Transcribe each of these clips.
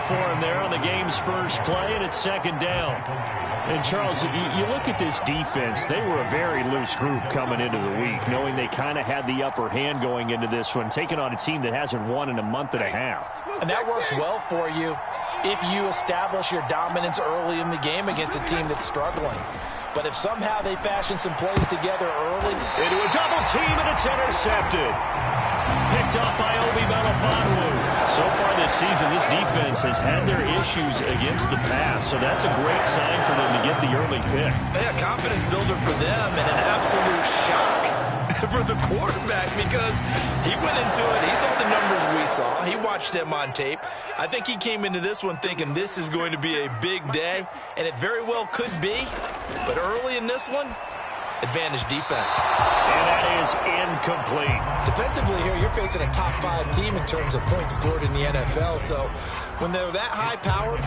for him there on the game's first play, and it's second down. And, Charles, you look at this defense, they were a very loose group coming into the week, knowing they kind of had the upper hand going into this one, taking on a team that hasn't won in a month and a half. And that works well for you if you establish your dominance early in the game against a team that's struggling. But if somehow they fashion some plays together early. Into a double team, and it's intercepted. Picked up by Obi Melifonwu. So far this season, this defense has had their issues against the pass, so that's a great sign for them to get the early pick. Yeah, confidence builder for them and an absolute shock for the quarterback because he went into it. He saw the numbers we saw. He watched them on tape. I think he came into this one thinking this is going to be a big day, and it very well could be. But early in this one, advantage defense. And that is incomplete. Defensively here, you're facing a top 5 team in terms of points scored in the NFL. So when they're that high-powered,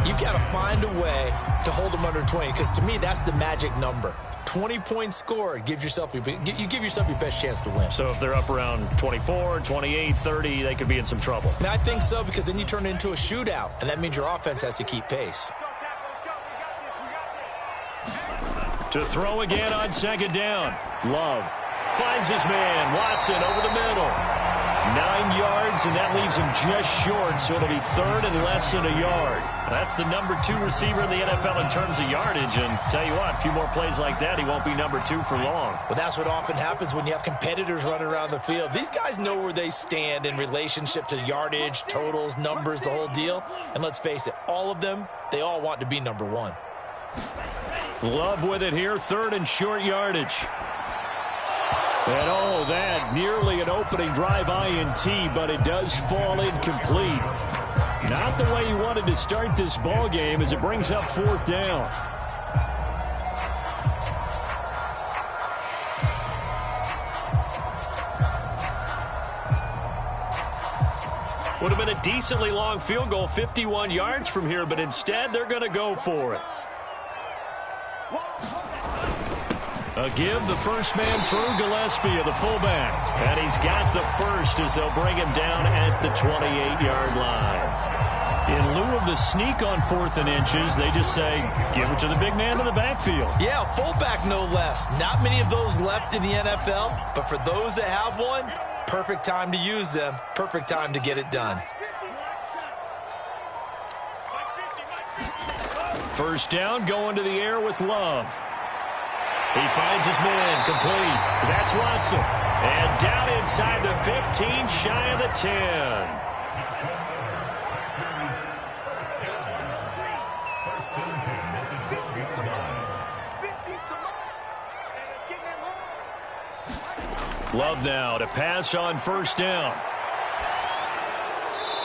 you've got to find a way to hold them under 20. Because to me, that's the magic number. 20 points scored, you give yourself your best chance to win. So if they're up around 24, 28, 30, they could be in some trouble. And I think so, because then you turn it into a shootout, and that means your offense has to keep pace. To throw again on second down. Love finds his man. Watson over the middle. 9 yards, and that leaves him just short, so it'll be third and less than a yard. That's the number 2 receiver in the NFL in terms of yardage, and tell you what, a few more plays like that, he won't be number 2 for long. But that's what often happens when you have competitors running around the field. These guys know where they stand in relationship to yardage, totals, numbers, the whole deal. And let's face it, all of them, they all want to be number 1. Love with it here, third and short yardage. And oh, that nearly an opening drive INT, but it does fall incomplete. Not the way you wanted to start this ball game as it brings up fourth down. Would have been a decently long field goal, 51 yards from here, but instead they're going to go for it. A give, the first man through, Gillespie of the fullback. And he's got the first as they'll bring him down at the 28-yard line. In lieu of the sneak on 4th and inches, they just say, give it to the big man in the backfield. Yeah, fullback no less. Not many of those left in the NFL, but for those that have one, perfect time to use them, perfect time to get it done. First down, going to the air with Love. He finds his man, complete. That's Watson. And down inside the 15, shy of the 10. Love now to pass on first down.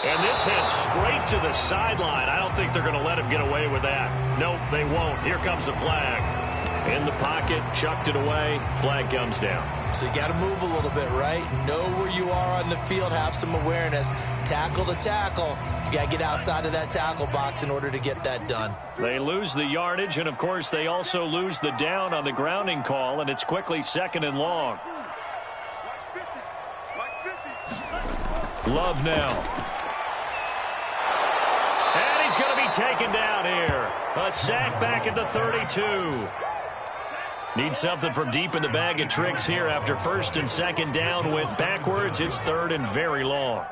And this heads straight to the sideline. I don't think they're going to let him get away with that. Nope, they won't. Here comes the flag. In the pocket, chucked it away, flag comes down. So you got to move a little bit, right? Know where you are on the field, have some awareness. Tackle to tackle. You got to get outside of that tackle box in order to get that done. They lose the yardage, and of course they also lose the down on the grounding call, and it's quickly second and long. Love now. And he's going to be taken down here. A sack back at the 32. Need something from deep in the bag of tricks here after first and second down went backwards. It's third and very long.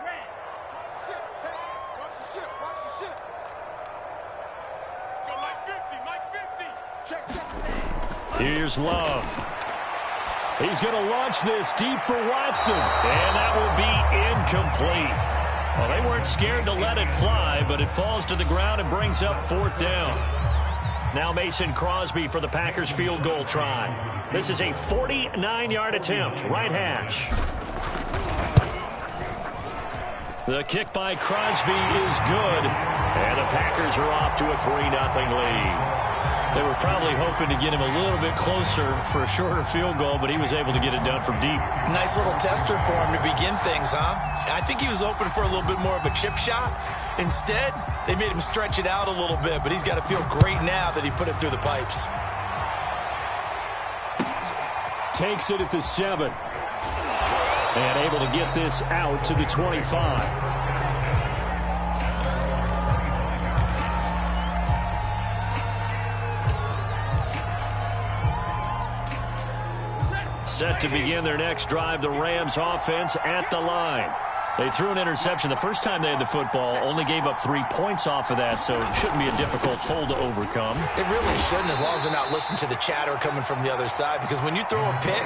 Here's Love. He's going to launch this deep for Watson. And that will be incomplete. Well, they weren't scared to let it fly, but it falls to the ground and brings up fourth down. Now Mason Crosby for the Packers field goal try. This is a 49-yard attempt, right hash. The kick by Crosby is good, and the Packers are off to a 3-0 lead. They were probably hoping to get him a little bit closer for a shorter field goal, but he was able to get it done from deep. Nice little tester for him to begin things, huh? I think he was hoping for a little bit more of a chip shot. Instead, they made him stretch it out a little bit, but he's got to feel great now that he put it through the pipes. Takes it at the 7. And able to get this out to the 25. Set to begin their next drive, the Rams offense at the line. They threw an interception the first time they had the football, only gave up 3 points off of that, so it shouldn't be a difficult hole to overcome. It really shouldn't, as long as they're not listening to the chatter coming from the other side, because when you throw a pick,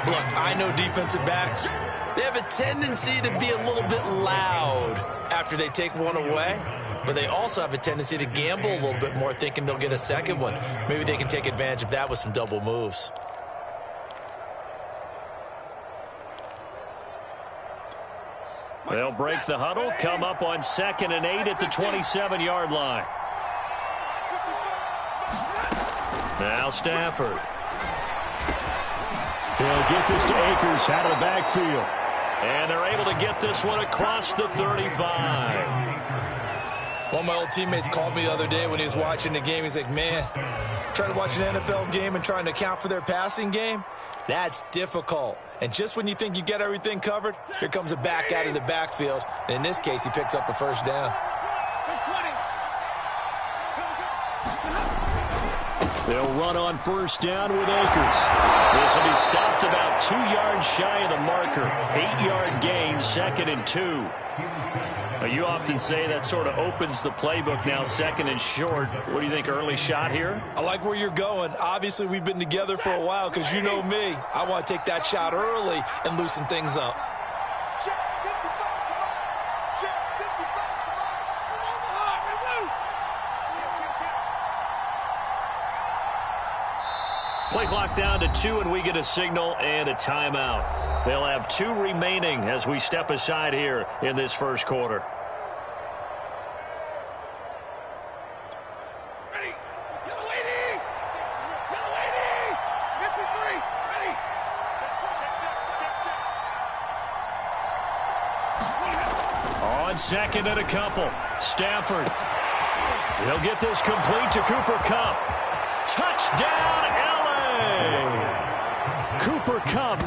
look, I know defensive backs, they have a tendency to be a little bit loud after they take one away, but they also have a tendency to gamble a little bit more, thinking they'll get a second one. Maybe they can take advantage of that with some double moves. They'll break the huddle, come up on 2nd and 8 at the 27-yard line. Now Stafford. He'll get this to Akers out of the backfield. And they're able to get this one across the 35. One of my old teammates called me the other day when he was watching the game. He's like, man, trying to watch an NFL game and trying to account for their passing game, that's difficult. And just when you think you get everything covered, here comes a back out of the backfield. And in this case, he picks up a first down. They'll run on first down with Akers. This will be stopped about 2 yards shy of the marker. 8-yard gain, 2nd and 2. You often say that sort of opens the playbook now, 2nd and short. What do you think, early shot here? I like where you're going. Obviously, we've been together for a while because you know me. I want to take that shot early and loosen things up. Play clock down to 2, and we get a signal and a timeout. They'll have 2 remaining as we step aside here in this first quarter. Ready. Yellow lady. Yellow lady. 53. Ready. On 2nd and a couple. Stafford. He'll get this complete to Cooper Kupp. Touchdown, Cooper Kupp,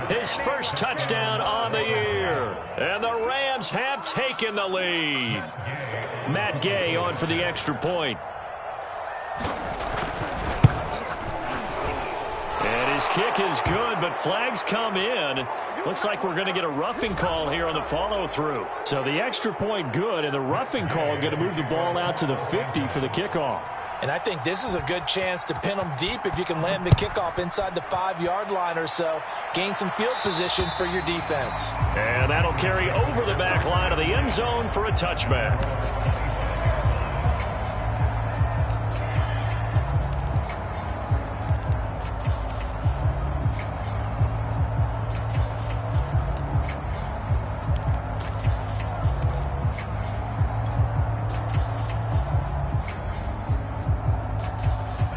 his first touchdown on the year. And the Rams have taken the lead. Matt Gay on for the extra point. And his kick is good, but flags come in. Looks like we're going to get a roughing call here on the follow-through. So the extra point good, and the roughing call going to move the ball out to the 50 for the kickoff. And I think this is a good chance to pin them deep if you can land the kickoff inside the 5-yard line or so. Gain some field position for your defense. And that'll carry over the back line of the end zone for a touchback.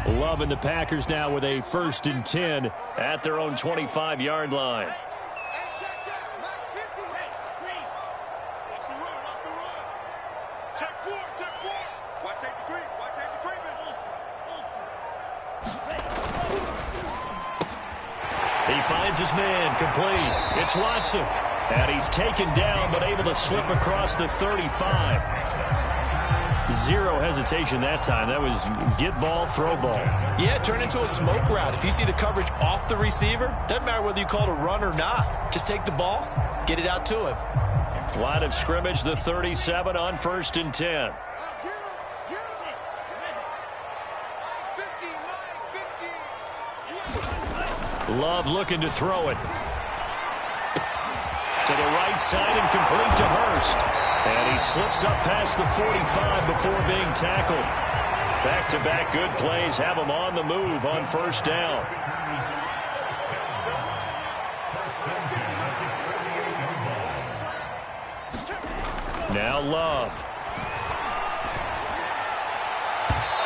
Loving the Packers now with a 1st and 10 at their own 25-yard line. He finds his man, complete. It's Watson. And he's taken down, but able to slip across the 35. Zero hesitation that time. That was get ball, throw ball. Yeah, turn into a smoke route. If you see the coverage off the receiver, doesn't matter whether you call it a run or not. Just take the ball, get it out to him. Line of scrimmage, the 37 on 1st and 10. Love looking to throw it. To the right side and complete to Hurst. And he slips up past the 45 before being tackled. Back-to-back good plays have him on the move on 1st down. Now Love.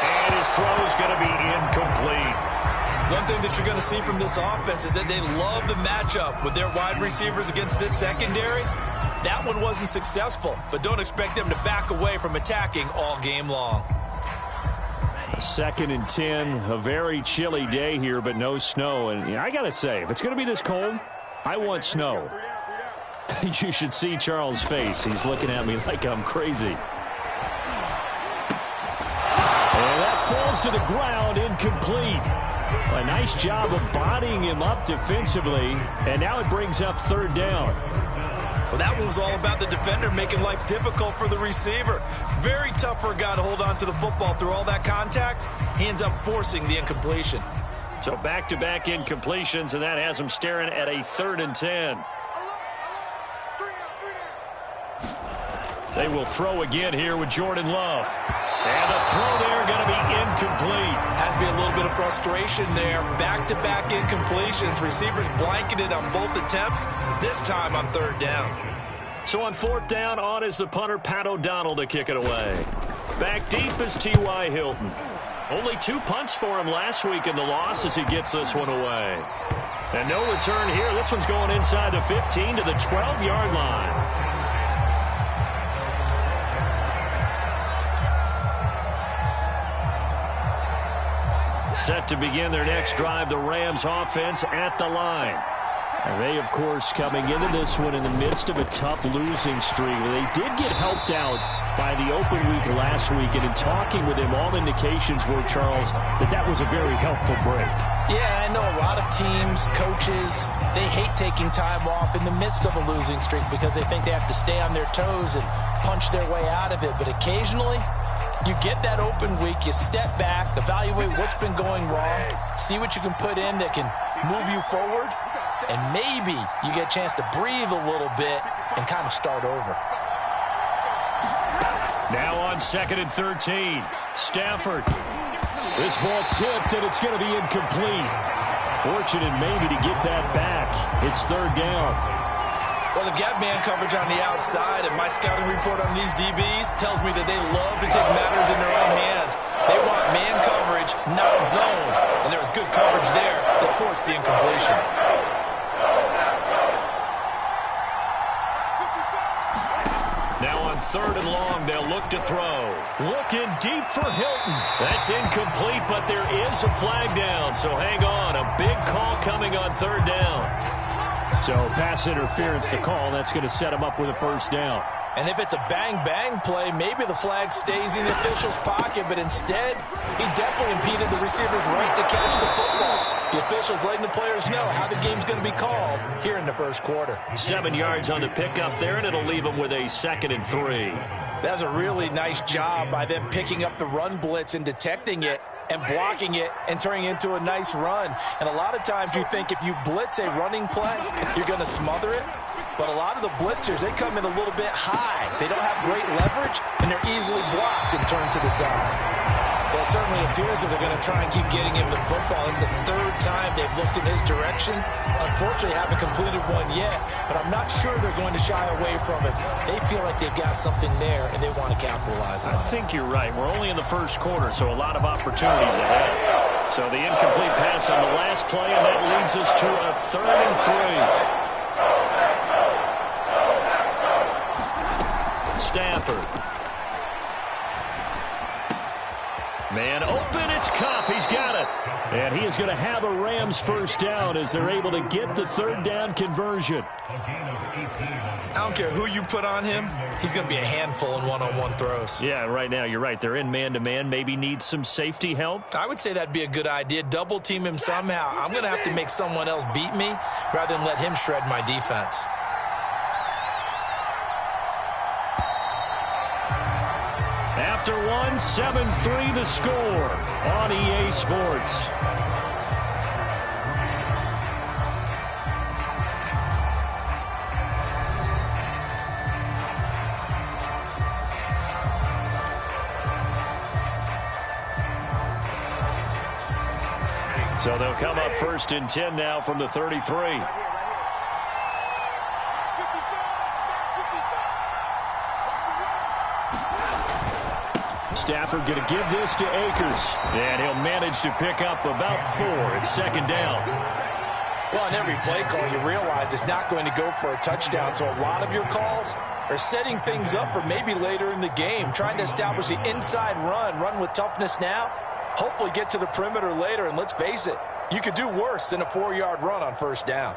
And his throw is going to be incomplete. One thing that you're going to see from this offense is that they love the matchup with their wide receivers against this secondary. That one wasn't successful, but don't expect them to back away from attacking all game long. 2nd and 10, a very chilly day here, but no snow. And I got to say, if it's going to be this cold, I want snow. You should see Charles' face. He's looking at me like I'm crazy. And that falls to the ground, incomplete. A nice job of bodying him up defensively, and now it brings up third down. Well, that one was all about the defender making life difficult for the receiver. Very tough for a guy to hold on to the football through all that contact. He ends up forcing the incompletion. So back-to-back incompletions, and that has him staring at a 3rd and 10. They will throw again here with Jordan Love. And the throw there going to be incomplete. Has to be a little bit of frustration there. Back-to-back incompletions. Receivers blanketed on both attempts, this time on 3rd down. So on 4th down, on is the punter, Pat O'Donnell, to kick it away. Back deep is T.Y. Hilton. Only 2 punts for him last week in the loss as he gets this one away. And no return here. This one's going inside the 15 to the 12-yard line. Set to begin their next drive, the Rams offense at the line. And they, of course, coming into this one in the midst of a tough losing streak. They did get helped out by the open week last week, and in talking with him, all indications were, Charles, that was a very helpful break. Yeah, I know a lot of teams, coaches, they hate taking time off in the midst of a losing streak because they think they have to stay on their toes and punch their way out of it. But occasionally, you get that open week, you step back, evaluate what's been going wrong, see what you can put in that can move you forward, and maybe you get a chance to breathe a little bit and kind of start over. Now on 2nd and 13, Stafford. This ball tipped, and it's going to be incomplete. Fortunate maybe to get that back. It's 3rd down. Well, they've got man coverage on the outside, and my scouting report on these DBs tells me that they love to take matters in their own hands. They want man coverage, not zone. And there was good coverage there that forced the incompletion. Now on 3rd and long, they'll look to throw. Looking deep for Hilton. That's incomplete, but there is a flag down, so hang on. A big call coming on 3rd down. So pass interference to call. That's going to set him up with a 1st down. And if it's a bang-bang play, maybe the flag stays in the official's pocket, but instead, he definitely impeded the receiver's right to catch the football. The official's letting the players know how the game's going to be called here in the 1st quarter. 7 yards on the pickup there, and it'll leave them with a 2nd and 3. That's a really nice job by them picking up the run blitz and detecting it and blocking it and turning it into a nice run. And a lot of times you think if you blitz a running play, you're going to smother it. But a lot of the blitzers, they come in a little bit high. They don't have great leverage, and they're easily blocked and turned to the side. Well, it certainly appears that they're going to try and keep getting him the football. It's the 3rd time they've looked in his direction. Unfortunately, haven't completed one yet, but I'm not sure they're going to shy away from it. They feel like they've got something there, and they want to capitalize on it. I think you're right. We're only in the 1st quarter, so a lot of opportunities ahead. So the incomplete pass on the last play, and that leads us to a 3rd and 3. Stafford. Man open, it's Kupp. He's got it. And he is going to have a Rams 1st down as they're able to get the 3rd down conversion. I don't care who you put on him, he's going to be a handful in one-on-one throws. Yeah, right now you're right. They're in man-to-man. Maybe need some safety help. I would say that'd be a good idea. Double team him somehow. I'm going to have to make someone else beat me rather than let him shred my defense. After one, 7-3 the score on EA Sports. So they'll come up 1st and 10 now from the 33. Stafford going to give this to Akers. And he'll manage to pick up about 4. It's 2nd down. Well, on every play call, you realize it's not going to go for a touchdown. So a lot of your calls are setting things up for maybe later in the game, trying to establish the inside run with toughness now, hopefully get to the perimeter later. And let's face it, you could do worse than a 4-yard run on 1st down.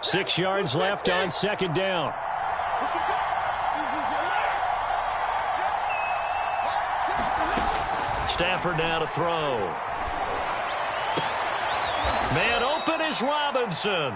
Six yards left on 2nd down. Stafford now to throw. Man open is Robinson.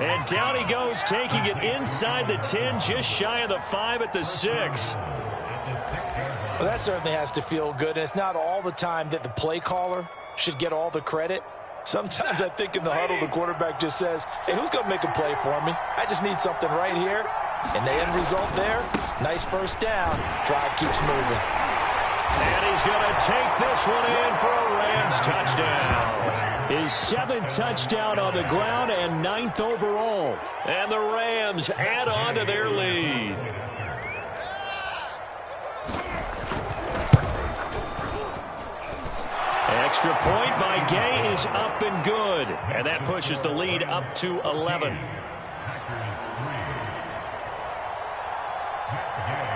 And down he goes, taking it inside the 10, just shy of the 5 at the 6. Well, that certainly has to feel good, and it's not all the time that the play caller should get all the credit. Sometimes I think in the huddle, the quarterback just says, hey, who's going to make a play for me? I just need something right here. And the end result there, nice first down. Drive keeps moving. And he's going to take this one in for a Rams touchdown. His 7th touchdown on the ground and 9th overall. And the Rams add on to their lead. Extra point by Gay is up and good. And that pushes the lead up to 11.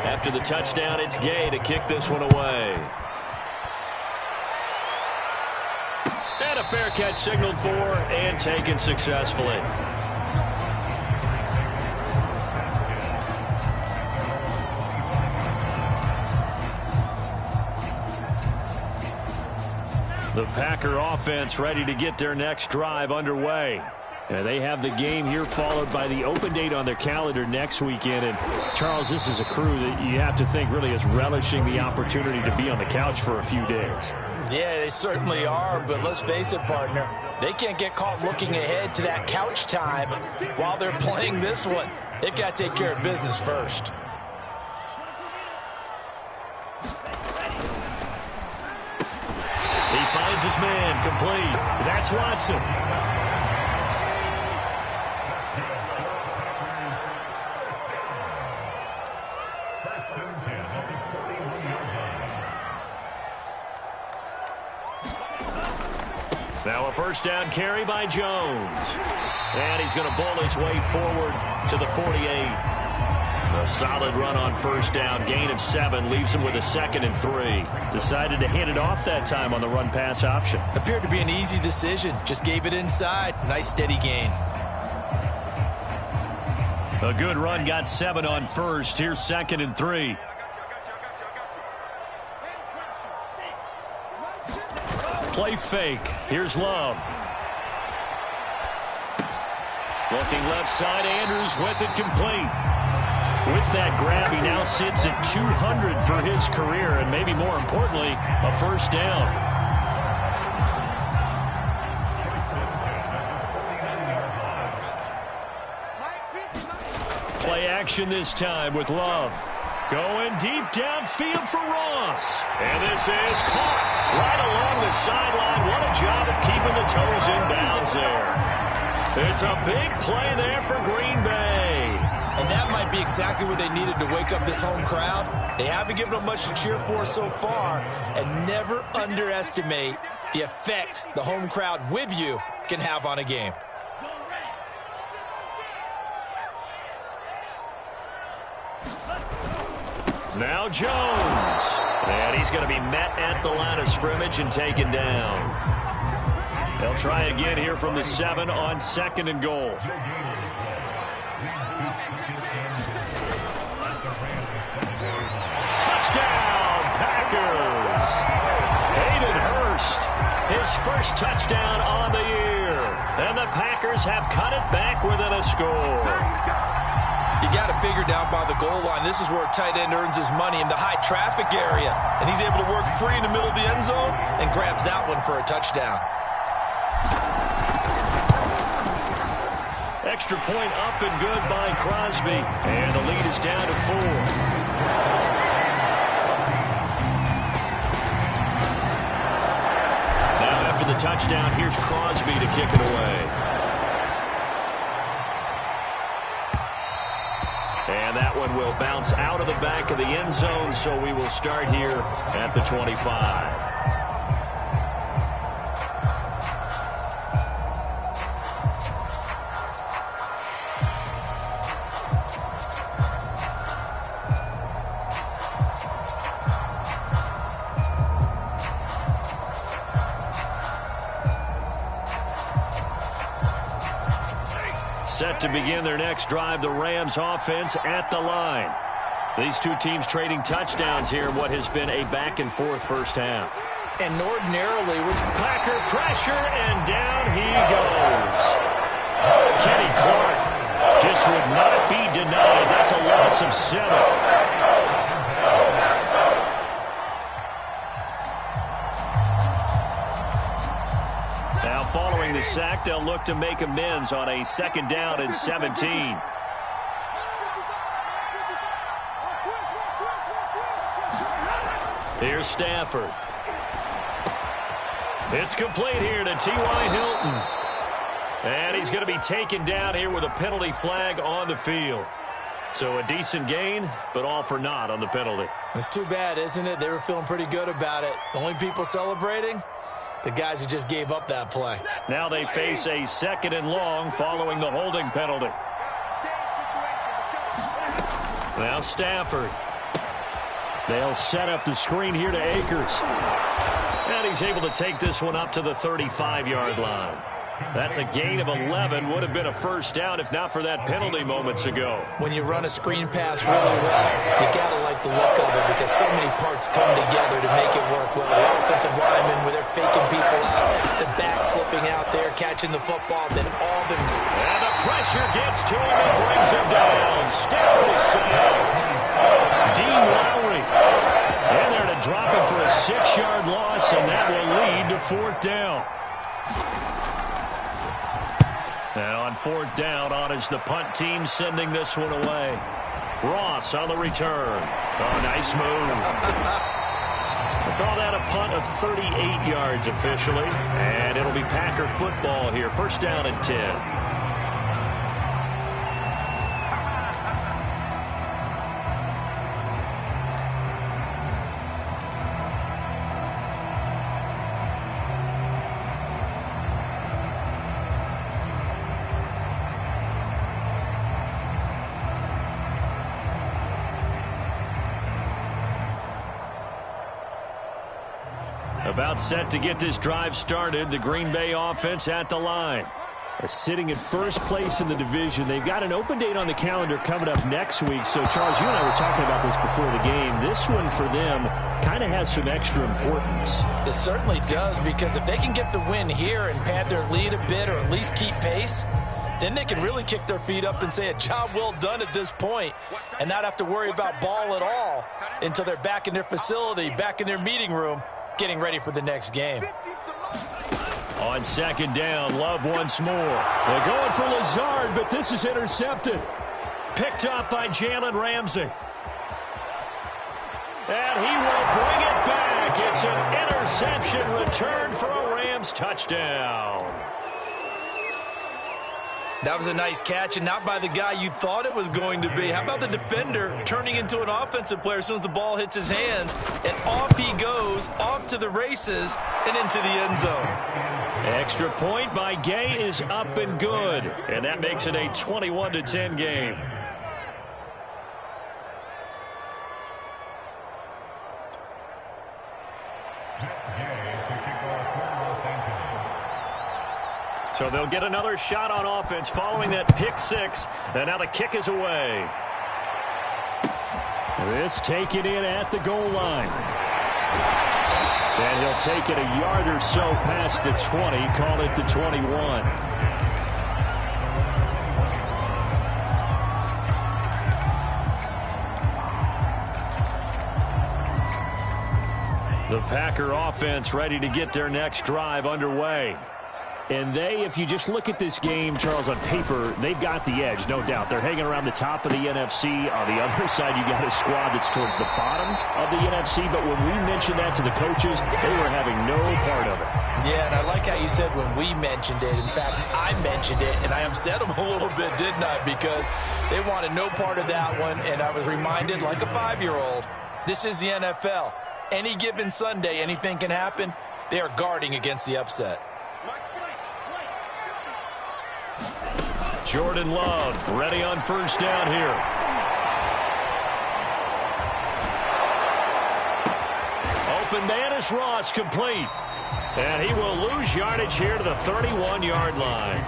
After the touchdown, it's Gay to kick this one away. And a fair catch signaled for and taken successfully. The Packer offense ready to get their next drive underway. And they have the game here followed by the open date on their calendar next weekend. And, Charles, this is a crew that you have to think really is relishing the opportunity to be on the couch for a few days. Yeah, they certainly are, but let's face it, partner. They can't get caught looking ahead to that couch time while they're playing this one. They've got to take care of business first. He finds his man complete. That's Watson. Now a first down carry by Jones. And he's going to bowl his way forward to the 48. A solid run on first down. Gain of 7 leaves him with a 2nd and 3. Decided to hand it off that time on the run-pass option. Appeared to be an easy decision. Just gave it inside. Nice steady gain. A good run, got 7 on first. Here's 2nd and 3. Play fake. Here's Love. Looking left side, Andrews with it complete. With that grab, he now sits at 200 for his career, and maybe more importantly, a first down. Play action this time with Love. Going deep downfield for Ross. And this is caught right along the sideline. What a job of keeping the toes in bounds there. It's a big play there for Green Bay. And that might be exactly what they needed to wake up this home crowd. They haven't given them much to cheer for so far. And never underestimate the effect the home crowd with you can have on a game. Now Jones. And he's going to be met at the line of scrimmage and taken down. They'll try again here from the 7 on 2nd and goal. Touchdown, Packers. Hayden Hurst, his first touchdown on the year. And the Packers have cut it back within a score. You got to figure down by the goal line. This is where a tight end earns his money in the high traffic area. And he's able to work free in the middle of the end zone and grabs that one for a touchdown. Extra point up and good by Crosby. And the lead is down to 4. Now after the touchdown, here's Crosby to kick it away. And that one will bounce out of the back of the end zone, so we will start here at the 25. Set to begin their next drive, the Rams offense at the line. These two teams trading touchdowns here in what has been a back-and-forth first half. And ordinarily, Packer pressure, and down he goes. Kenny Clark just would not be denied. That's a loss of 7. Now, following the sack, they'll look to make amends on a 2nd down and 17. Here's Stafford. It's complete here to T.Y. Hilton. And he's going to be taken down here with a penalty flag on the field. So a decent gain, but all for naught on the penalty. It's too bad, isn't it? They were feeling pretty good about it. The only people celebrating, the guys who just gave up that play. Now they face a 2nd and long following the holding penalty. Now Stafford. They'll set up the screen here to Akers. And he's able to take this one up to the 35-yard line. That's a gain of 11. Would have been a 1st down if not for that penalty moments ago. When you run a screen pass really well, you got to like the look of it because so many parts come together to make it work well. The offensive linemen, where they're faking people out, the back slipping out there, catching the football, then all the... And the pressure gets to him and brings him down. Stafford is sacked. Dean Lowry in there to drop him for a 6-yard loss, and that will lead to 4th down. Now on 4th down, on is the punt team sending this one away. Ross on the return. Oh, nice move. We'll call that a punt of 38 yards officially, and it'll be Packer football here. 1st down and 10. About set to get this drive started. The Green Bay offense at the line. They're sitting in 1st place in the division. They've got an open date on the calendar coming up next week. So, Charles, you and I were talking about this before the game. This one for them kind of has some extra importance. It certainly does, because if they can get the win here and pad their lead a bit or at least keep pace, then they can really kick their feet up and say a job well done at this point and not have to worry about ball at all until they're back in their facility, back in their meeting room, getting ready for the next game. On 2nd down, Love once more. They're going for Lazard, but this is intercepted. Picked up by Jalen Ramsey. And he will bring it back. It's an interception return for a Rams touchdown. That was a nice catch, and not by the guy you thought it was going to be. How about the defender turning into an offensive player as soon as the ball hits his hands, and off he goes, off to the races, and into the end zone. Extra point by Gay is up and good, and that makes it a 21-10 game. So they'll get another shot on offense following that pick 6. And now the kick is away. This taken in at the goal line. And he'll take it a yard or so past the 20. Call it the 21. The Packer offense ready to get their next drive underway. And they, if you just look at this game, Charles, on paper, they've got the edge, no doubt. They're hanging around the top of the NFC. On the other side, you got a squad that's towards the bottom of the NFC. But when we mentioned that to the coaches, they were having no part of it. Yeah, and I like how you said when we mentioned it. In fact, I mentioned it, and I upset them a little bit, didn't I? Because they wanted no part of that one, and I was reminded, like a 5-year-old, this is the NFL. Any given Sunday, anything can happen. They are guarding against the upset. Jordan Love ready on 1st down here. Open man is Ross, complete. And he will lose yardage here to the 31-yard line.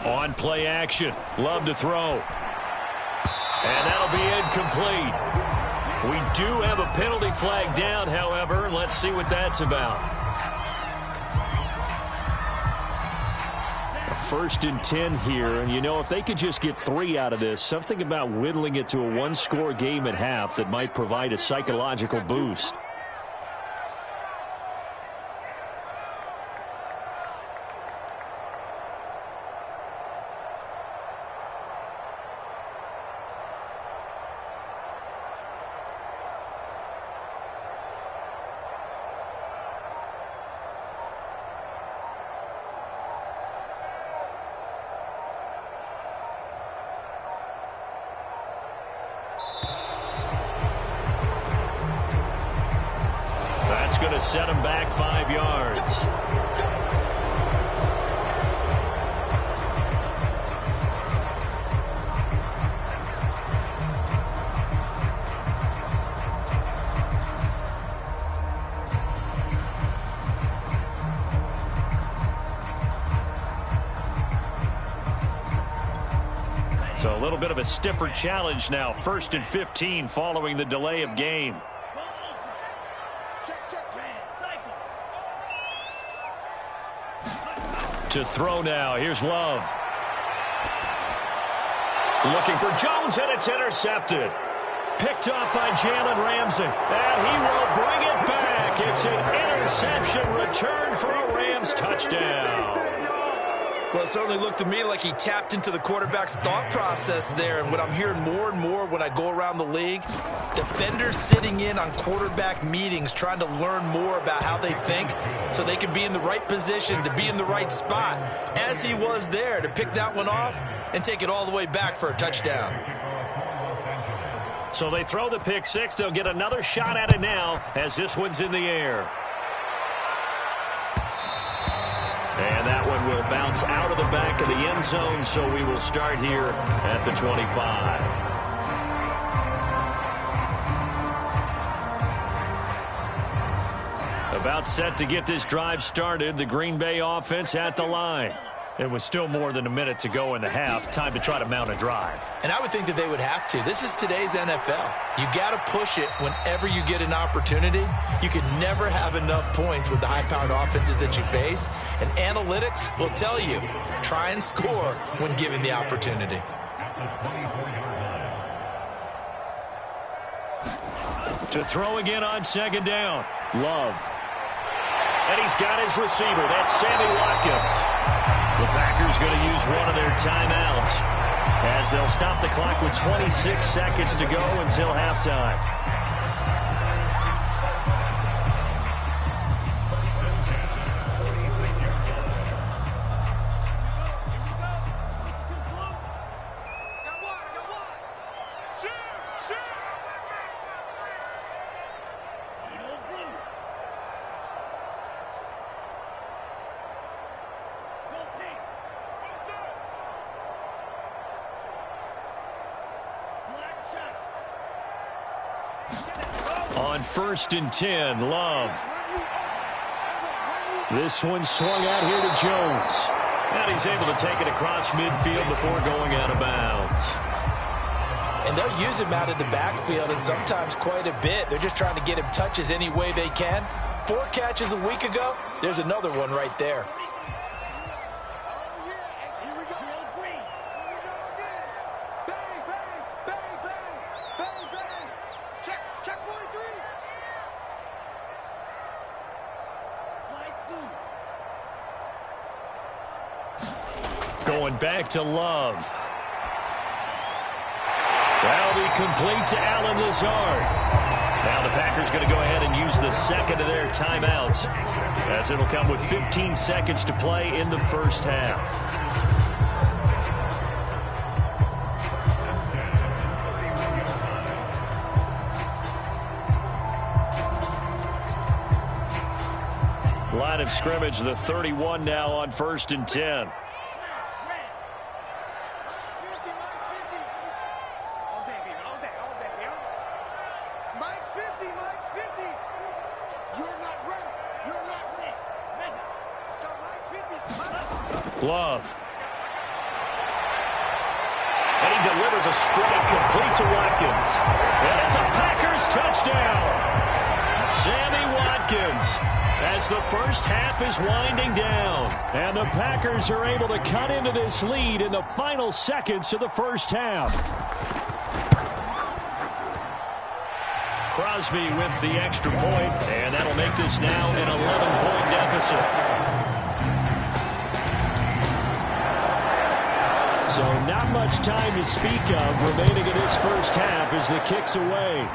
On play action. Love to throw. And that'll be incomplete. We do have a penalty flag down, however. Let's see what that's about. A 1st and 10 here. And, you know, if they could just get 3 out of this, something about whittling it to a one-score game at half that might provide a psychological boost. Going to set him back 5 yards. So a little bit of a stiffer challenge now. 1st and 15 following the delay of game. To throw now. Here's Love. Looking for Jones, and it's intercepted. Picked off by Jalen Ramsey. And he will bring it back. It's an interception return for a Rams touchdown. Well, it certainly looked to me like he tapped into the quarterback's thought process there. And what I'm hearing more and more when I go around the league, defenders sitting in on quarterback meetings trying to learn more about how they think so they can be in the right position to be in the right spot, as he was there to pick that one off and take it all the way back for a touchdown. So they throw the pick six. They'll get another shot at it now as this one's in the air. And that one will bounce out of the back of the end zone, so we will start here at the 25. About set to get this drive started. The Green Bay offense at the line. It was still more than a minute to go in the half. Time to try to mount a drive. And I would think that they would have to. This is today's NFL. You got to push it whenever you get an opportunity. You can never have enough points with the high-powered offenses that you face. And analytics will tell you, try and score when given the opportunity. To throw again on 2nd down. Love. And he's got his receiver. That's Sammy Watkins. The Packers going to use one of their timeouts as they'll stop the clock with 26 seconds to go until halftime. On 1st and 10, Love. This one swung out here to Jones. And he's able to take it across midfield before going out of bounds. And they'll use him out of the backfield, and sometimes quite a bit. They're just trying to get him touches any way they can. 4 catches a week ago. There's another one right there. Going back to Love. That'll be complete to Allen Lazard. Now the Packers going to go ahead and use the second of their timeouts, as it'll come with 15 seconds to play in the first half. Line of scrimmage, the 31 now on 1st and 10. You're not ready. You're not. Let's go, Mike 50. Love. And he delivers a strike complete to Watkins. And it's a Packers touchdown. Sammy Watkins, as the first half is winding down. And the Packers are able to cut into this lead in the final seconds of the first half. Crosby with the extra point, and that'll make this now an 11-point deficit. So not much time to speak of remaining in this first half as the kick's away.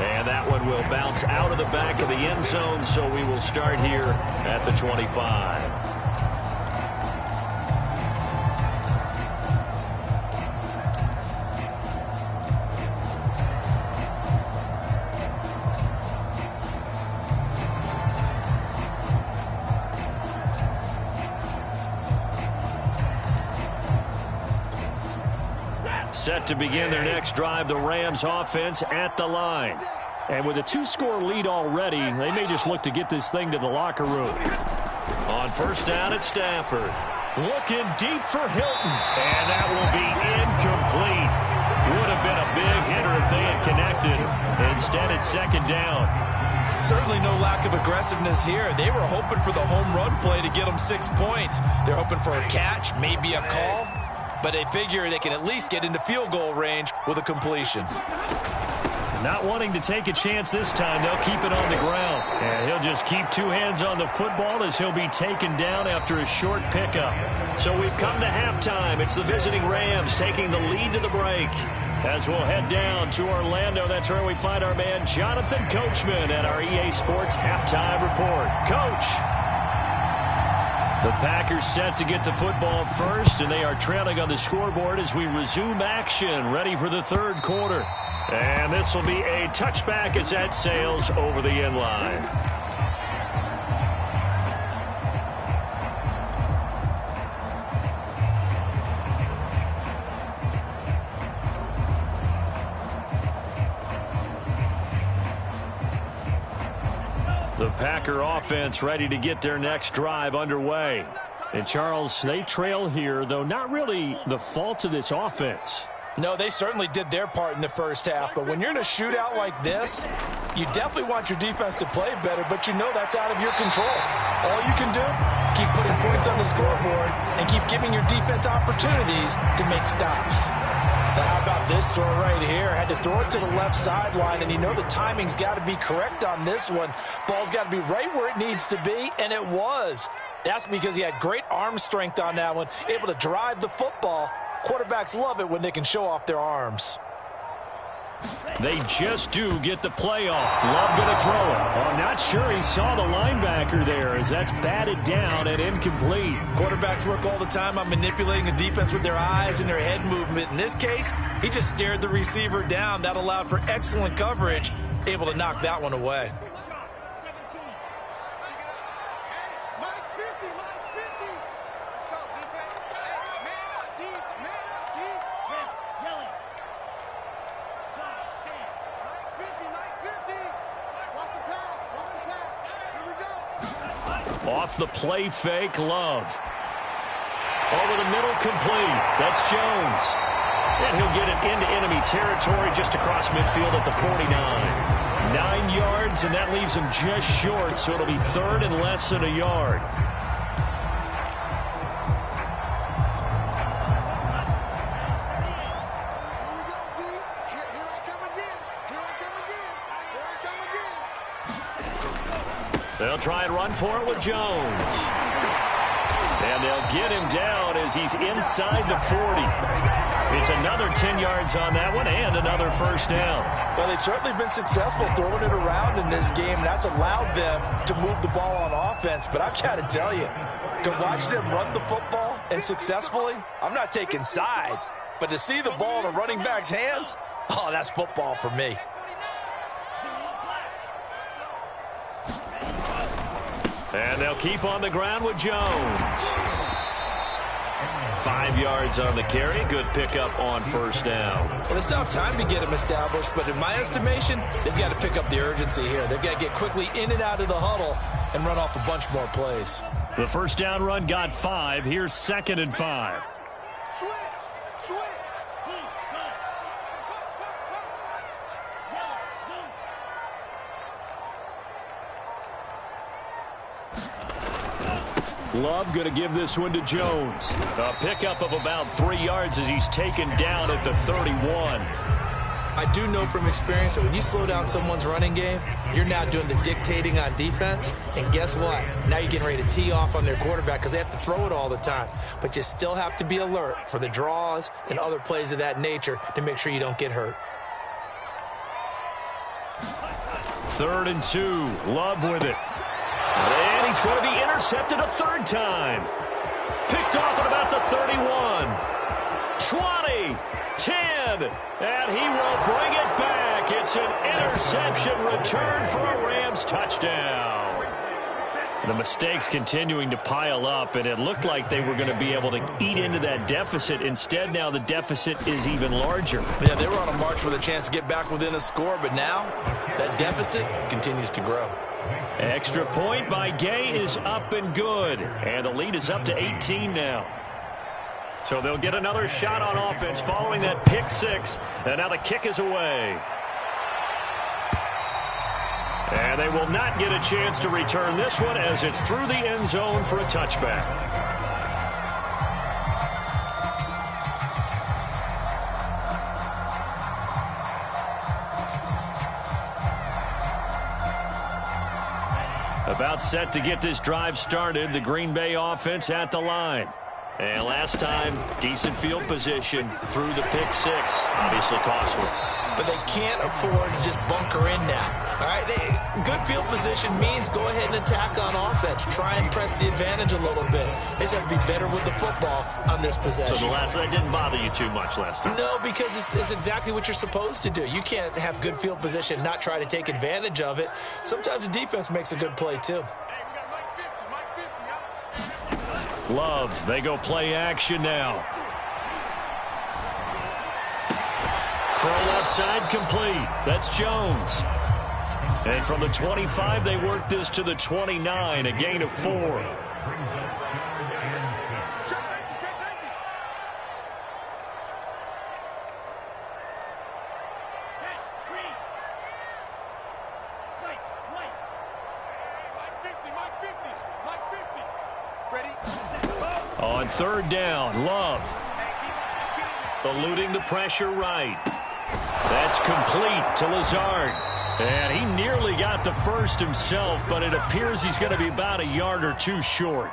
And that one will bounce out of the back of the end zone, so we will start here at the 25. Set to begin their next drive, the Rams offense at the line. And with a 2-score lead already, they may just look to get this thing to the locker room. On first down at Stafford. Looking deep for Hilton. And that will be incomplete. Would have been a big hitter if they had connected. Instead, it's second down. Certainly no lack of aggressiveness here. They were hoping for the home run play to get them 6 points. They're hoping for a catch, maybe a call. But they figure they can at least get into field goal range with a completion. Not wanting to take a chance this time, they'll keep it on the ground. And he'll just keep two hands on the football as he'll be taken down after a short pickup. So we've come to halftime. It's the visiting Rams taking the lead to the break. As we'll head down to Orlando, that's where we find our man Jonathan Coachman at our EA Sports Halftime Report. Coach. The Packers set to get the football first, and they are trailing on the scoreboard as we resume action, ready for the third quarter. And this will be a touchback as that sails over the end line. The Packer offense ready to get their next drive underway. And Charles, they trail here, though not really the fault of this offense. No, they certainly did their part in the first half, but when you're in a shootout like this, you definitely want your defense to play better, but you know that's out of your control. All you can do, keep putting points on the scoreboard and keep giving your defense opportunities to make stops. Now, how about this throw right here? Had to throw it to the left sideline, and you know the timing's got to be correct on this one. Ball's got to be right where it needs to be, and it was. That's because he had great arm strength on that one, able to drive the football. Quarterbacks love it when they can show off their arms. They just do get the play off. Love going to throw it. I'm not sure he saw the linebacker there as that's batted down and incomplete. Quarterbacks work all the time on manipulating the defense with their eyes and their head movement. In this case, he just stared the receiver down. That allowed for excellent coverage, able to knock that one away. Off the play fake, Love. Over the middle, complete. That's Jones. And he'll get it into enemy territory just across midfield at the 49. 9 yards, and that leaves him just short, so it'll be third and less than a yard. They'll try and run for it with Jones. And they'll get him down as he's inside the 40. It's another 10 yards on that one and another first down. Well, they've certainly been successful throwing it around in this game. That's allowed them to move the ball on offense. But I've got to tell you, to watch them run the football and successfully, I'm not taking sides. But to see the ball in a running back's hands, oh, that's football for me. And they'll keep on the ground with Jones. 5 yards on the carry. Good pickup on first down. Well, it's tough time to get him established, but in my estimation, they've got to pick up the urgency here. They've got to get quickly in and out of the huddle and run off a bunch more plays. The first down run got 5. Here's 2nd and 5. Love going to give this one to Jones. A pickup of about 3 yards as he's taken down at the 31. I do know from experience that when you slow down someone's running game, you're now doing the dictating on defense. And guess what? Now you're getting ready to tee off on their quarterback because they have to throw it all the time. But you still have to be alert for the draws and other plays of that nature to make sure you don't get hurt. 3rd and 2. Love with it. And he's going to be intercepted a 3rd time. Picked off at about the 31. 20. 10. And he will bring it back. It's an interception return for a Rams touchdown. The mistakes continuing to pile up, and it looked like they were going to be able to eat into that deficit. Instead, now the deficit is even larger. Yeah, they were on a march with a chance to get back within a score, but now that deficit continues to grow. Extra point by Gay is up and good. And the lead is up to 18 now. So they'll get another shot on offense following that pick 6. And now the kick is away. And they will not get a chance to return this one as it's through the end zone for a touchback. About set to get this drive started, the Green Bay offense at the line. And last time, decent field position through the pick 6. Obviously costly. But they can't afford to just bunker in now. All right, good field position means go ahead and attack on offense. Try and press the advantage a little bit. They just have to be better with the football on this possession. So that didn't bother you too much last time? No, because it's exactly what you're supposed to do. You can't have good field position and not try to take advantage of it. Sometimes the defense makes a good play, too. Love, they go play action now. Throw left side complete. That's Jones. And from the 25, they work this to the 29, a gain of 4. On 3rd down, Love. Eluding the pressure right. That's complete to Lazard. And he nearly got the first himself, but it appears he's going to be about a yard or 2 short.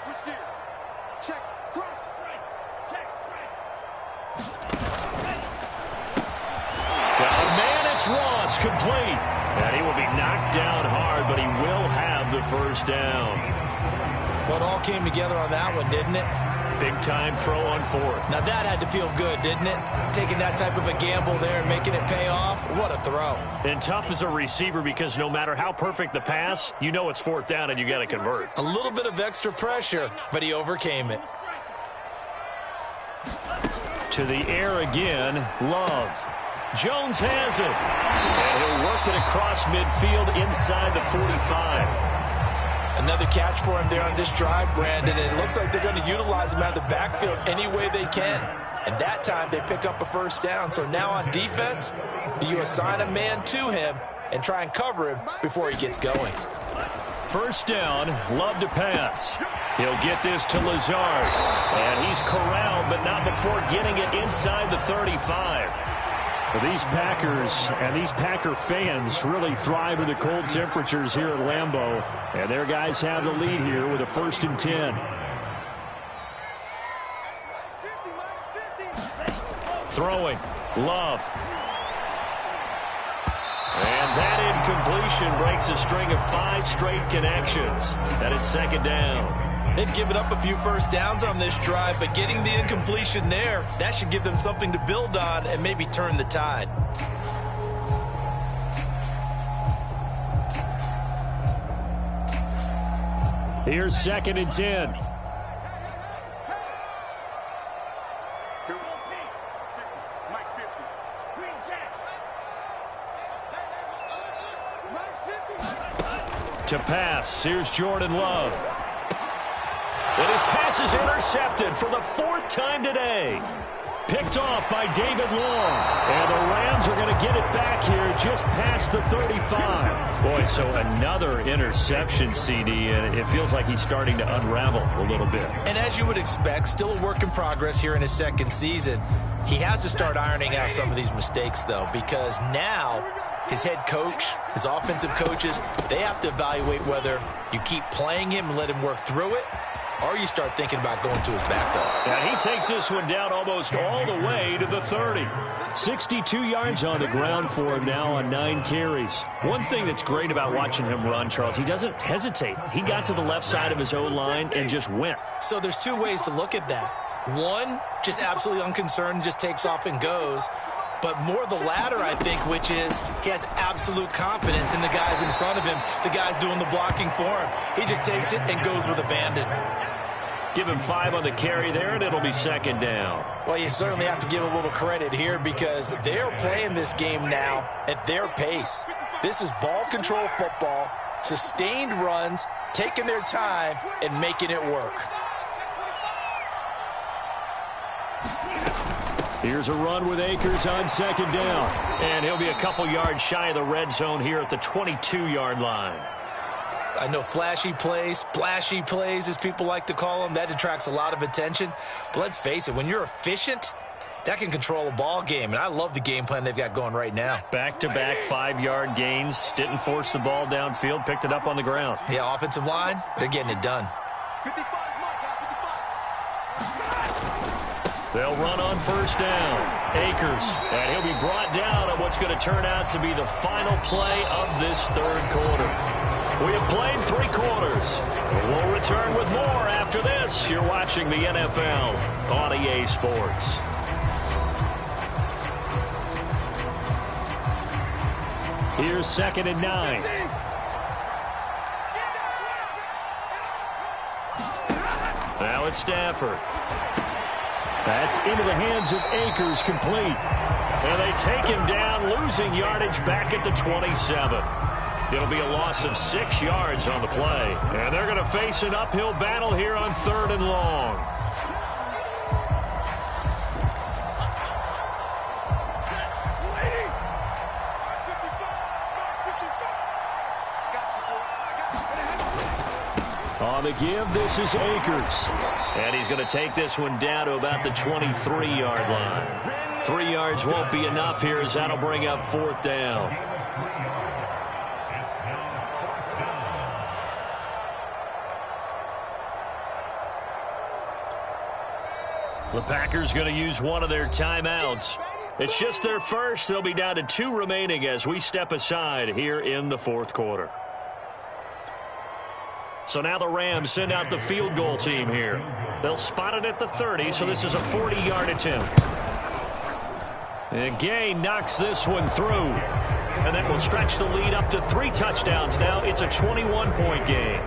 Switch gears. Check, cross, strike. Check, strike. Got a man, it's Ross, complete. And he will be knocked down hard, but he will have the first down. Well, it all came together on that one, didn't it? Big time throw on 4th. Now that had to feel good, didn't it? Taking that type of a gamble there and making it pay off. What a throw. And tough as a receiver because no matter how perfect the pass, you know it's 4th down and you got to convert. A little bit of extra pressure, but he overcame it. To the air again, Love. Jones has it. And he'll work it across midfield inside the 45. Another catch for him there on this drive, Brandon, and it looks like they're going to utilize him out of the backfield any way they can. And that time they pick up a first down. So now on defense, do you assign a man to him and try and cover him before he gets going? First down, Love to pass. He'll get this to Lazard. And he's corralled, but not before getting it inside the 35. These Packers and these Packer fans really thrive in the cold temperatures here at Lambeau. And their guys have the lead here with a 1st and 10. Throwing. Love. And that incompletion breaks a string of 5 straight connections. And it's 2nd down. They've given up a few first downs on this drive, but getting the incompletion there, that should give them something to build on and maybe turn the tide. Here's 2nd and 10. to pass. Here's Jordan Love. And his pass is intercepted for the 4th time today. Picked off by David Long. And the Rams are going to get it back here just past the 35. Boy, so another interception, CD, and it feels like he's starting to unravel a little bit. And as you would expect, still a work in progress here in his 2nd season. He has to start ironing out some of these mistakes, though, because now his head coach, his offensive coaches, they have to evaluate whether you keep playing him and let him work through it, or you start thinking about going to his backup. And he takes this one down almost all the way to the 30. 62 yards on the ground for him now on 9 carries. One thing that's great about watching him run, Charles, he doesn't hesitate. He got to the left side of his O-line and just went. So there's 2 ways to look at that. One, just absolutely unconcerned, just takes off and goes. But more the latter, I think, which is he has absolute confidence in the guys in front of him, the guys doing the blocking for him. He just takes it and goes with abandon. Give him 5 on the carry there, and it'll be 2nd down. Well, you certainly have to give a little credit here because they're playing this game now at their pace. This is ball control football, sustained runs, taking their time, and making it work. Here's a run with Akers on 2nd down. And he'll be a couple yards shy of the red zone here at the 22-yard line. I know flashy plays, splashy plays, as people like to call them, that attracts a lot of attention. But let's face it, when you're efficient, that can control a ball game. And I love the game plan they've got going right now. Back-to-back 5-yard gains. Didn't force the ball downfield. Picked it up on the ground. Yeah, offensive line, they're getting it done. 55, They'll run on 1st down. Akers. And he'll be brought down on what's going to turn out to be the final play of this 3rd quarter. We have played 3 quarters. We'll return with more after this. You're watching the NFL on EA Sports. Here's 2nd and 9. Now it's Stafford. That's into the hands of Akers, complete. And they take him down, losing yardage back at the 27. It'll be a loss of 6 yards on the play. And they're going to face an uphill battle here on 3rd and long. On the give, this is Akers. And he's going to take this one down to about the 23-yard line. 3 yards won't be enough here as that'll bring up 4th down. The Packers going to use one of their timeouts. It's just their first. They'll be down to 2 remaining as we step aside here in the 4th quarter. So now the Rams send out the field goal team here. They'll spot it at the 30, so this is a 40-yard attempt. And Gay knocks this one through. And that will stretch the lead up to 3 touchdowns now. It's a 21-point game.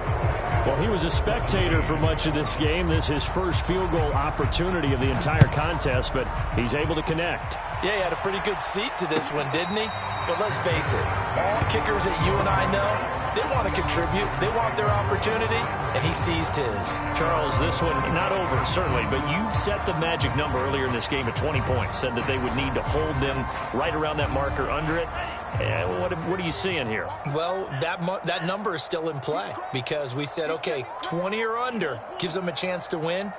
Well, he was a spectator for much of this game. This is his first field goal opportunity of the entire contest, but he's able to connect. Yeah, he had a pretty good seat to this one, didn't he? But let's face it, all kickers that you and I know, they want to contribute. They want their opportunity, and he seized his. Charles, this one not over, certainly, but you set the magic number earlier in this game at 20 points, said that they would need to hold them right around that marker under it. What are you seeing here? Well, that number is still in play because we said, okay, 20 or under gives them a chance to win.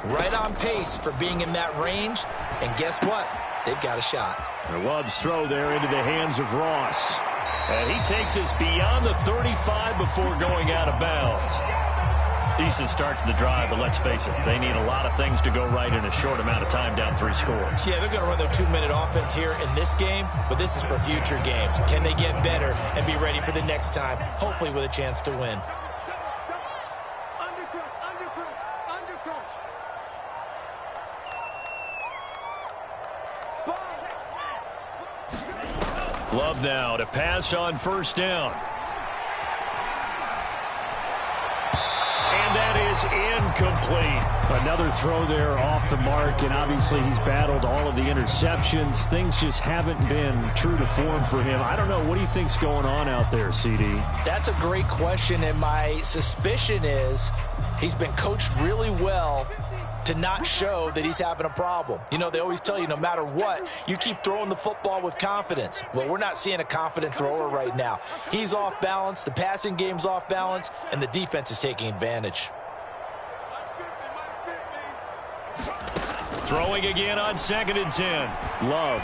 Right on pace for being in that range. And guess what? They've got a shot. Love's throw there into the hands of Ross. And he takes us beyond the 35 before going out of bounds. Decent start to the drive, but let's face it, they need a lot of things to go right in a short amount of time, down 3 scores. Yeah, they're going to run their 2-minute offense here in this game, but this is for future games. Can they get better and be ready for the next time, hopefully with a chance to win? Love now to pass on 1st down. And that is is incomplete. Another throw there off the mark, and obviously he's battled all of the interceptions. Things just haven't been true to form for him. I don't know. What do you think's going on out there, CD? That's a great question, and my suspicion is he's been coached really well to not show that he's having a problem. You know, they always tell you no matter what, you keep throwing the football with confidence. Well, we're not seeing a confident thrower right now. He's off balance, the passing game's off balance, and the defense is taking advantage. Throwing again on 2nd and 10. Love.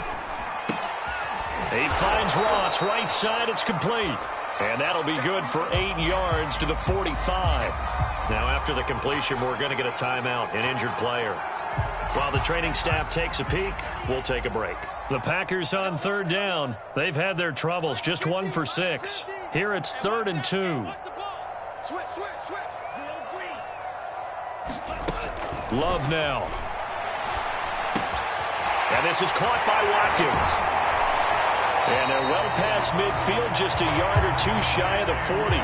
He finds Ross right side. It's complete. And that'll be good for 8 yards to the 45. Now, after the completion, we're going to get a timeout, an injured player. While the training staff takes a peek, we'll take a break. The Packers on 3rd down. They've had their troubles, just 1 for 6. Here it's 3rd and 2. Love now. And this is caught by Watkins. And they're well past midfield, just a yard or two shy of the 40.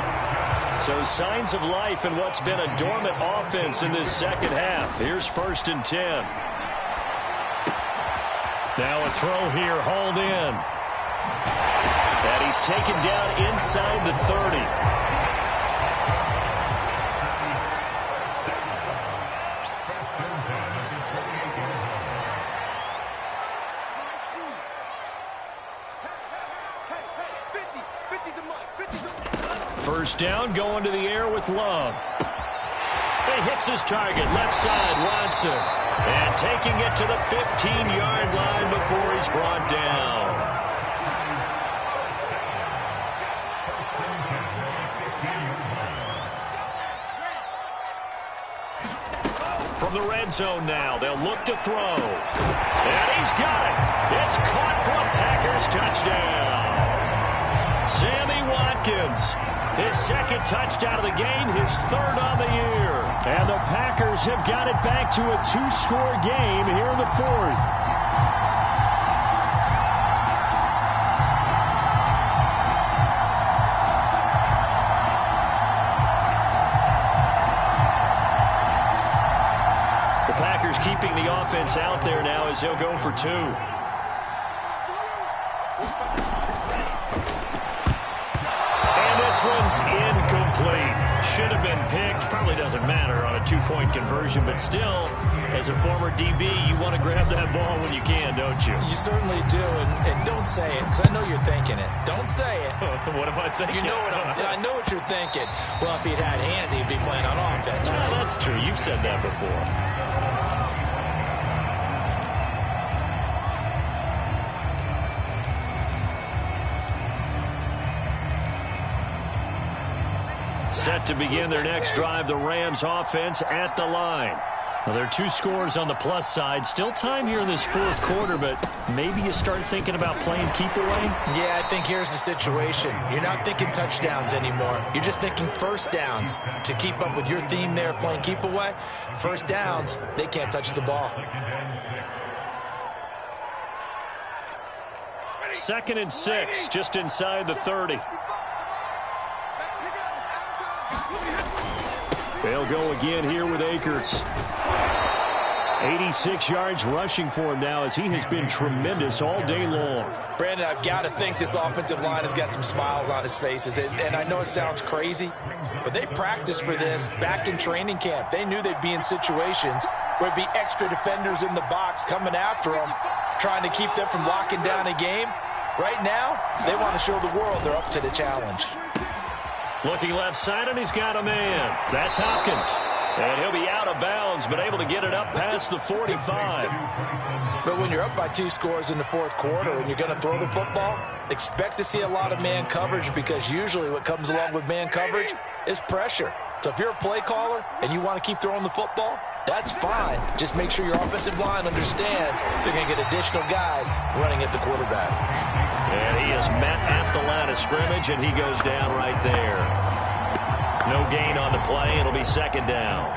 So signs of life in what's been a dormant offense in this second half. Here's 1st and 10. Now a throw here, hauled in. And he's taken down inside the 30. First down, going to the air with Love. He hits his target, left side, Watson. And taking it to the 15-yard line before he's brought down. From the red zone now, they'll look to throw. And he's got it. It's caught for a Packers touchdown. Sammy Watkins. His 2nd touchdown of the game, his 3rd on the year. And the Packers have got it back to a 2-score game here in the 4th. The Packers keeping the offense out there now as they'll go for 2. This one's incomplete. Should have been picked. Probably doesn't matter on a 2-point conversion, but still, as a former DB, you want to grab that ball when you can, don't you? You certainly do, and don't say it, because I know you're thinking it. Don't say it. What am I thinking? You know what I know what you're thinking. Well, if he'd had hands, he'd be playing on offense. Right? That's true. You've said that before. Set to begin their next drive, the Rams offense at the line. Now, there are 2 scores on the plus side. Still time here in this 4th quarter, but maybe you start thinking about playing keep away? Yeah, I think here's the situation. You're not thinking touchdowns anymore. You're just thinking first downs. To keep up with your theme there, playing keep away, first downs, they can't touch the ball. 2nd and 6, just inside the 30. They'll go again here with Akers. 86 yards rushing for him now as he has been tremendous all day long. Brandon, I've got to think this offensive line has got some smiles on its faces. And I know it sounds crazy, but they practiced for this back in training camp. They knew they'd be in situations where there'd be extra defenders in the box coming after them, trying to keep them from locking down a game. Right now, they want to show the world they're up to the challenge. Looking left side, and he's got a man. That's Hopkins. And he'll be out of bounds, but able to get it up past the 45. But when you're up by 2 scores in the 4th quarter and you're going to throw the football, expect to see a lot of man coverage, because usually what comes along with man coverage is pressure. So if you're a play caller and you want to keep throwing the football, that's fine. Just make sure your offensive line understands they're going to get additional guys running at the quarterback. And he is met at the line of scrimmage, and he goes down right there. No gain on the play. It'll be 2nd down.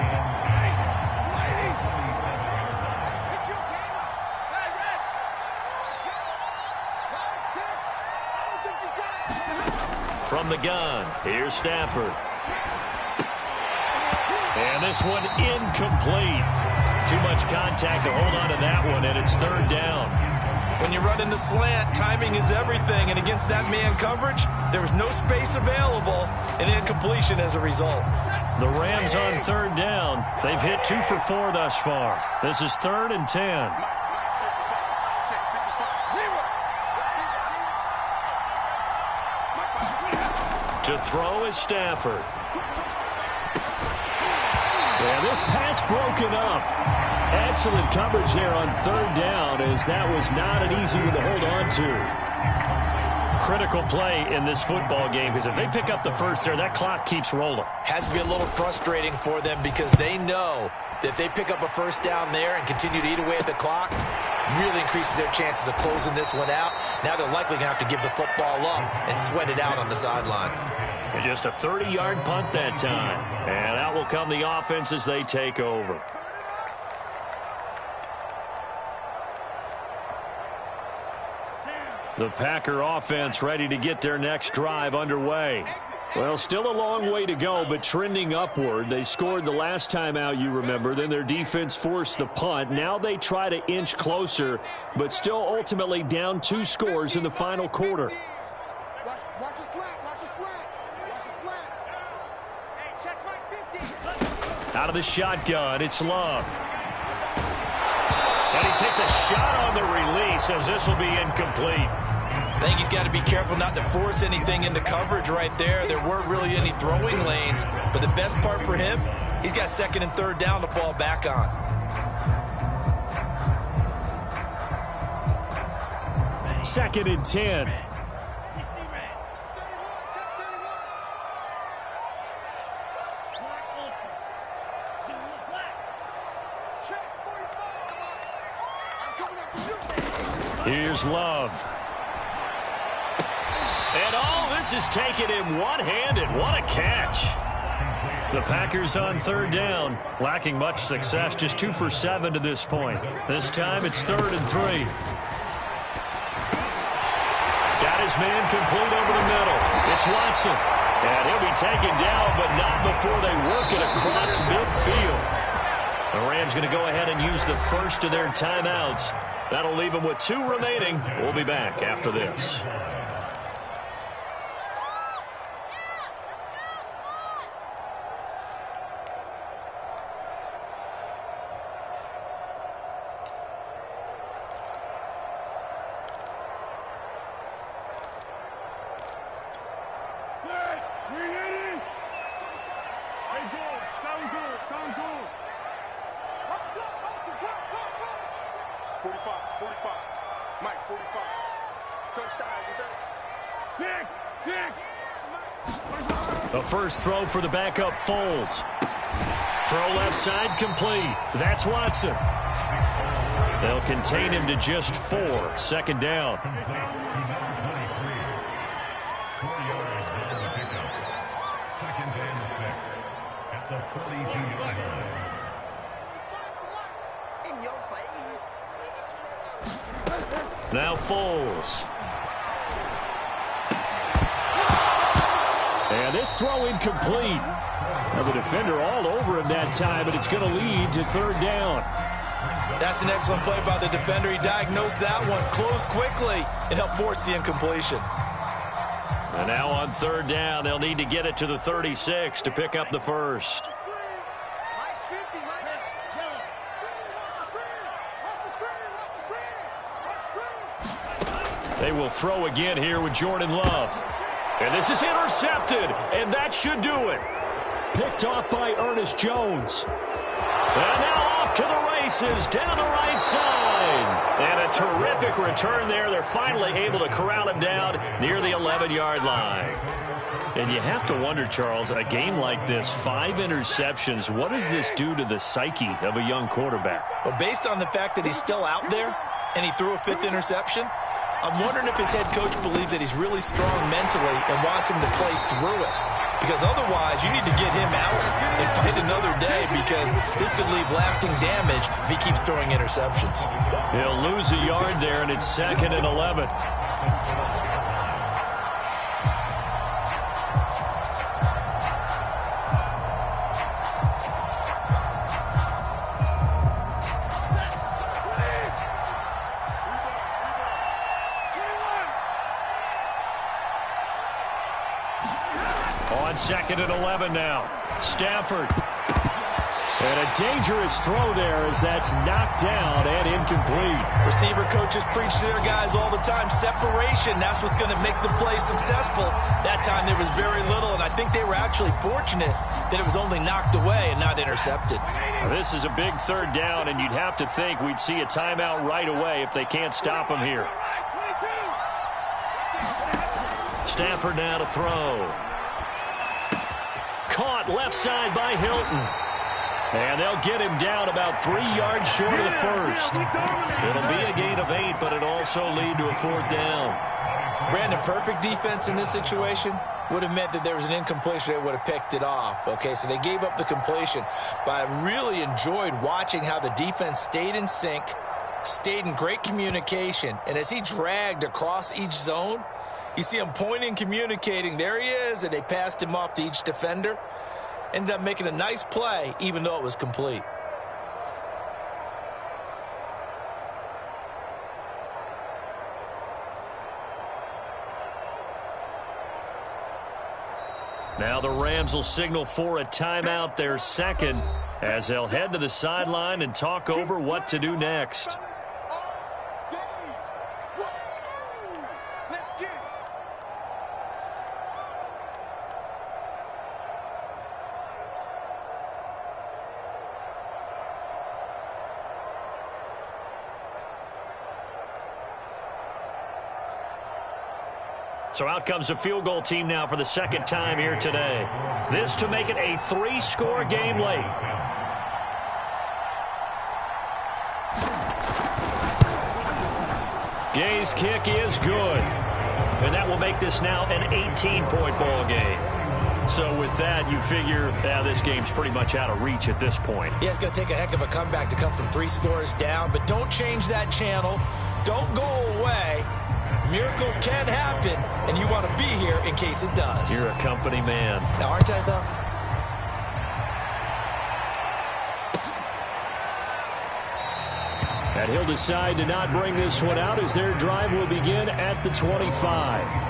From the gun, here's Stafford. And And this one incomplete. Too much contact to hold on to that one, and it's third down. When you run into slant, timing is everything, and against that man coverage, there was no space available, and incompletion as a result. The Rams on third down. They've hit 2 for 4 thus far. This is 3rd and 10. To throw is Stafford. Yeah, this pass broken up. Excellent coverage there on third down, as that was not an easy one to hold on to. Critical play in this football game, because if they pick up the first there, that clock keeps rolling. Has to be a little frustrating for them, because they know that if they pick up a first down there and continue to eat away at the clock, really increases their chances of closing this one out. Now they're likely going to have to give the football up and sweat it out on the sideline. And just a 30-yard punt that time. And out will come the offense as they take over. The Packer offense ready to get their next drive underway. Well, still a long way to go, but trending upward. They scored the last time out, you remember. Then their defense forced the punt. Now they try to inch closer, but still ultimately down 2 scores in the final quarter. Watch a slant. Watch a slant. Watch a slant. Hey, check my 50. Out of the shotgun, it's Love. And he takes a shot on the release, as this will be incomplete. I think he's got to be careful not to force anything into coverage right there. There weren't really any throwing lanes, but the best part for him, he's got 2nd and 3rd down to fall back on. Second and 10. Here's Love. And this is taking him one-handed. What a catch. The Packers on third down, lacking much success, just 2 for 7 to this point. This time it's 3rd and 3. Got his man complete over the middle. It's Watson. And he'll be taken down, but not before they work it across midfield. The Rams going to go ahead and use the first of their timeouts. That'll leave them with 2 remaining. We'll be back after this. The first throw for the backup Foles. Throw left side complete. That's Watson. They'll contain him to just 4. 2nd down. Now Foles. And this throw incomplete. Now the defender all over him that time, and it's going to lead to 3rd down. That's an excellent play by the defender. He diagnosed that one, closed quickly, and helped force the incompletion. And now on 3rd down, they'll need to get it to the 36 to pick up the first. They will throw again here with Jordan Love. And this is intercepted, and that should do it. Picked off by Ernest Jones. And now off to the races down the right side. And a terrific return there. They're finally able to corral him down near the 11-yard line. And you have to wonder, Charles, a game like this, 5 interceptions, what does this do to the psyche of a young quarterback? Well, based on the fact that he's still out there and he threw a 5th interception, I'm wondering if his head coach believes that he's really strong mentally and wants him to play through it. Because otherwise, you need to get him out and fight another day, because this could leave lasting damage if he keeps throwing interceptions. He'll lose a yard there, and it's 2nd and 11. on 2nd and 11 now. Stafford. And a dangerous throw there as that's knocked down and incomplete. Receiver coaches preach to their guys all the time. Separation, that's what's going to make the play successful. That time there was very little, and I think they were actually fortunate that it was only knocked away and not intercepted. Now, this is a big 3rd down, and you'd have to think we'd see a timeout right away if they can't stop him here. Stafford now to throw. Caught left side by Hilton. And they'll get him down about 3 yards short of the first. It'll be a gain of 8, but it'll also lead to a 4th down. Brandon, perfect defense in this situation would have meant that there was an incompletion. They would have picked it off. Okay, so they gave up the completion. But I really enjoyed watching how the defense stayed in sync, stayed in great communication. And as he dragged across each zone, you see him pointing, communicating. There he is, and they passed him off to each defender. Ended up making a nice play, even though it was complete. Now the Rams will signal for a timeout, their 2nd, as they'll head to the sideline and talk over what to do next. So out comes the field goal team now for the 2nd time here today. This to make it a 3-score game late. Gay's kick is good. And that will make this now an 18-point ball game. So with that, you figure this game's pretty much out of reach at this point. Yeah, it's going to take a heck of a comeback to come from 3 scores down. But don't change that channel. Don't go away. Miracles can happen, and you want to be here in case it does. You're a company man. Now, aren't I, though? And he'll decide to not bring this one out as their drive will begin at the 25.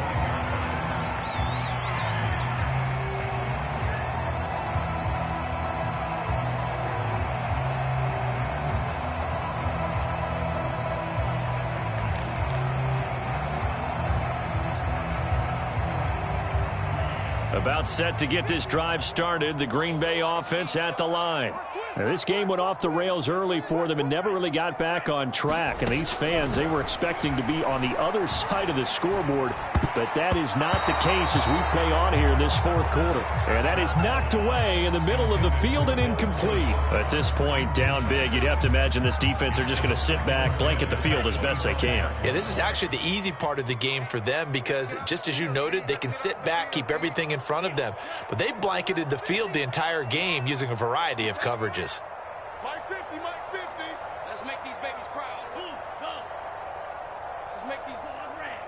About set to get this drive started. The Green Bay offense at the line. Now, this game went off the rails early for them and never really got back on track. And these fans, they were expecting to be on the other side of the scoreboard. But that is not the case as we play on here in this 4th quarter. And that is knocked away in the middle of the field and incomplete. At this point, down big, you'd have to imagine this defense are just going to sit back, blanket the field as best they can. Yeah, this is actually the easy part of the game for them because, just as you noted, they can sit back, keep everything in front of them. But they blanketed the field the entire game using a variety of coverages. Mike 50, Mike 50. Let's make these babies cry. Let's make these boys red.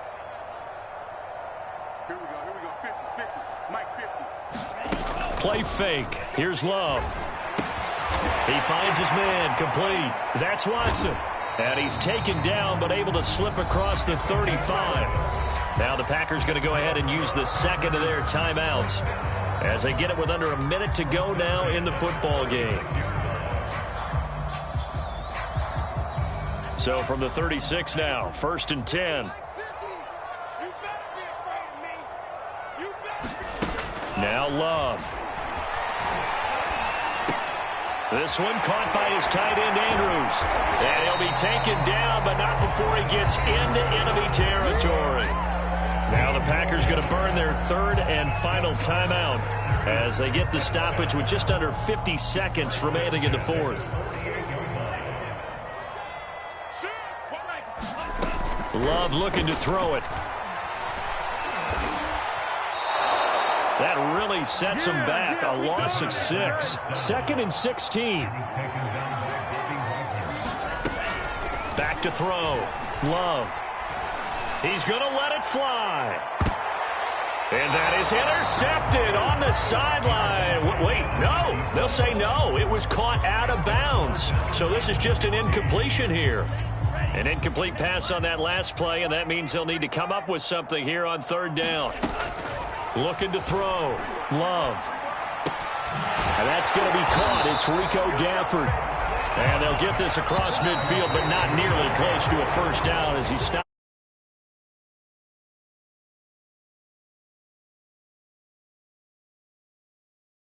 Here we go, 50, 50, Mike 50. Play fake. Here's Love. He finds his man, complete. That's Watson. And he's taken down but able to slip across the 35. Now the Packers going to go ahead and use the 2nd of their timeouts as they get it with under a minute to go now in the football game. So from the 36 now, 1st and 10. Now Love. This one caught by his tight end, Andrews. And he'll be taken down, but not before he gets into enemy territory. Now the Packers going to burn their 3rd and final timeout as they get the stoppage with just under 50 seconds remaining in the 4th. Love looking to throw it. That really sets them back. A loss of 6. 2nd and 16. Back to throw. Love. He's going to let it fly. And that is intercepted on the sideline. Wait, no. They'll say no. It was caught out of bounds. So this is just an incompletion here. An incomplete pass on that last play, and that means they'll need to come up with something here on 3rd down. Looking to throw. Love. And that's going to be caught. It's Rico Gafford. And they'll get this across midfield, but not nearly close to a first down as he stops.